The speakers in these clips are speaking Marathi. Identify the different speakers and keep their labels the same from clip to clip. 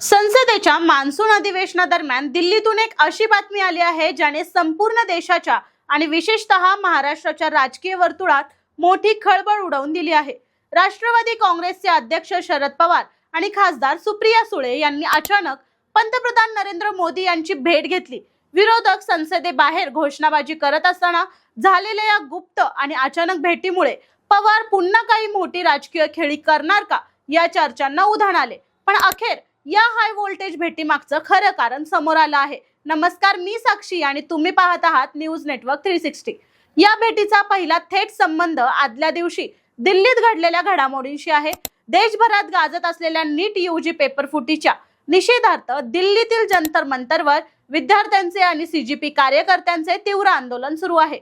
Speaker 1: संसदेच्या मान्सून अधिवेशनादरम्यान दिल्लीतून एक अशी बातमी आली आहे ज्याने संपूर्ण देशाच्या आणि विशेषतः महाराष्ट्राच्या राजकीय वर्तुळात मोठी खळबळ उडवून दिली आहे। राष्ट्रवादी काँग्रेसचे अध्यक्ष शरद पवार आणि खासदार सुप्रिया सुळे यांनी अचानक पंतप्रधान नरेंद्र मोदी यांची भेट घेतली। विरोधक संसदेबाहेर घोषणाबाजी करत असताना झालेल्या या गुप्त आणि अचानक भेटीमुळे पवार पुन्हा काही मोठी राजकीय खेळी करणार का या चर्चांना उधाण आले। पण अखेर या हाय व्होल्टेज भेटीमागचं खरं कारण समोर आलं आहे। नमस्कार, मी साक्षी आणि तुम्ही पाहत आहात न्यूज नेटवर्क 360। या भेटीचा पहिला थेट संबंध आदल्या दिवशी दिल्लीत घडलेल्या घडामोडींशी आहे। देशभरात गाजत असलेल्या नीट यूजी पेपर फुटीच्या निषेधार्थ दिल्लीतील जंतर मंतरवर विद्यार्थ्यांचे आणि सीजीपी कार्यकर्त्यांचे तीव्र आंदोलन सुरू आहे।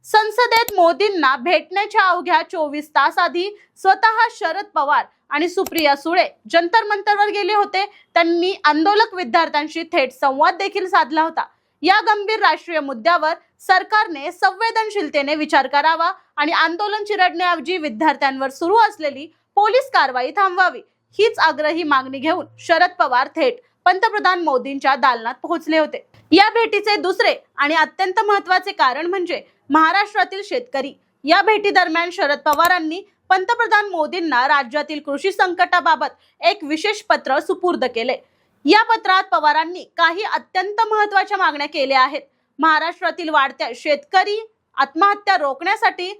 Speaker 1: संसदेत मोदींना भेटण्याच्या अवघ्या 24 तास आधी स्वतः शरद पवार आणि सुप्रिया सुळे जंतर मंतरवर गेले होते। त्यांनी आंदोलक विद्यार्थ्यांशी थेट संवाद देखील साधला होता। या गंभीर राष्ट्रीय मुद्द्यावर सरकारने संवेदनशीलतेने विचार करावा आणि आंदोलन चिरडण्याऐवजी विद्यार्थ्यांवर सुरू असलेली पोलीस कारवाई थांबवावी, हीच आग्रही मागणी घेऊन शरद पवार थेट पंतप्रधान मोदींच्या दालनात पोहोचले होते। या भेटीचे दुसरे आणि अत्यंत महत्त्वाचे कारण म्हणजे महाराष्ट्रातील शेतकरी। या भेटी दरम्यान शरद पवारांनी पंतप्रधान मोदींना राज्यातील कृषी संकटाबाबत एक विशेष पत्र सुपूर्द केले। या पत्रात पवारांनी काही अत्यंत महत्त्वाच्या मागण्या केल्या आहेत। महाराष्ट्रातील वाढत्या शेतकरी आत्महत्या रोखण्यासाठी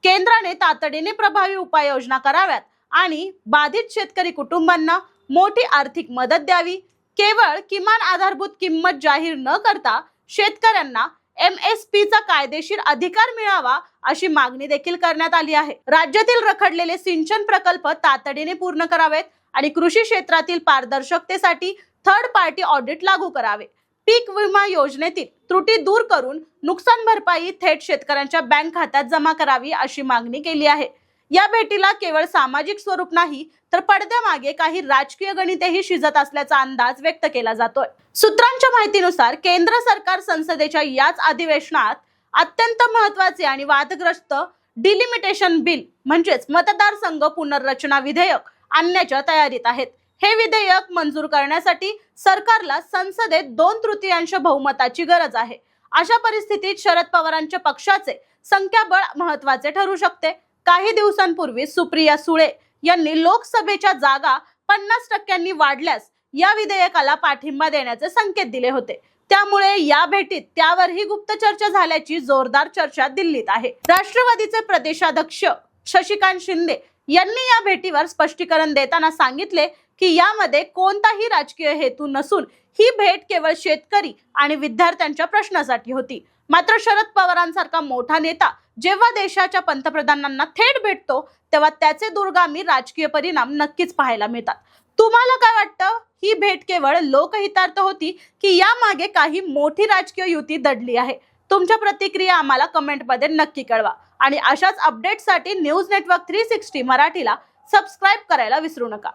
Speaker 1: केंद्राने तातडीने प्रभावी उपाययोजना कराव्यात आणि बाधित शेतकरी कुटुंबांना मोठी आर्थिक मदत द्यावी। केवळ किमान आधारभूत किंमत जाहीर न करता शेतकऱ्यांना MSP चा कायदेशीर अधिकार मिळावा अशी मागणी देखील करण्यात आली आहे। राज्यातील रखडलेले सिंचन प्रकल्प तातडीने पूर्ण करावेत आणि कृषी क्षेत्रातील पारदर्शकतेसाठी थर्ड पार्टी ऑडिट लागू करावे। पीक विमा योजनेतील त्रुटी दूर करून नुकसान भरपाई थेट शेतकऱ्यांच्या बँक खात्यात जमा करावी अशी मागणी केली आहे। या भेटीला केवळ सामाजिक स्वरूप नाही तर पडद्यामागे काही राजकीय गणितेही शिजत असल्याचा अंदाज व्यक्त केला जातोय। सूत्रांच्या माहितीनुसार केंद्र सरकार संसदेच्या याच अधिवेशनात अत्यंत महत्त्वाचे आणि वादग्रस्त डिलिमिटेशन बिल म्हणजेच मतदारसंघ पुनर्रचना विधेयक आणण्याच्या तयारीत आहेत। हे विधेयक मंजूर करण्यासाठी सरकारला संसदेत 2/3 बहुमताची गरज आहे। अशा परिस्थितीत शरद पवारांच्या पक्षाचे संख्याबळ महत्त्वाचे ठरू शकते। काही दिवसांपूर्वी सुप्रिया सुळे यांनी लोकसभेच्या जागा 50% वाढल्यास या विधेयकाला पाठिंबा देण्याचे संकेत दिले होते। त्यामुळे या भेटीत त्यावरही गुप्त चर्चा झाल्याची जोरदार चर्चा दिल्लीत आहे। राष्ट्रवादीचे प्रदेशाध्यक्ष शशिकांत शिंदे यांनी या भेटीवर स्पष्टीकरण देताना सांगितले की यामध्ये कोणताही राजकीय हेतू नसून ही भेट केवळ शेतकरी आणि विद्यार्थ्यांच्या प्रश्नासाठी होती। मात्र शरद पवारांसारखा मोठा नेता जेव्हा देशाच्या पंतप्रधानांना थेट भेटतो तेव्हा त्याचे दूरगामी राजकीय परिणाम नक्कीच पाहायला मिळतात। तुम्हाला काय वाटतं? ही भेट केवळ लोकहितार्थ होती की यामागे काही मोठी राजकीय युती दडली आहे? तुमच्या प्रतिक्रिया आम्हाला कमेंटमध्ये नक्की कळवा आणि अशाच अपडेट्ससाठी न्यूज नेटवर्क 360 मराठीला सबस्क्राइब करायला विसरू नका।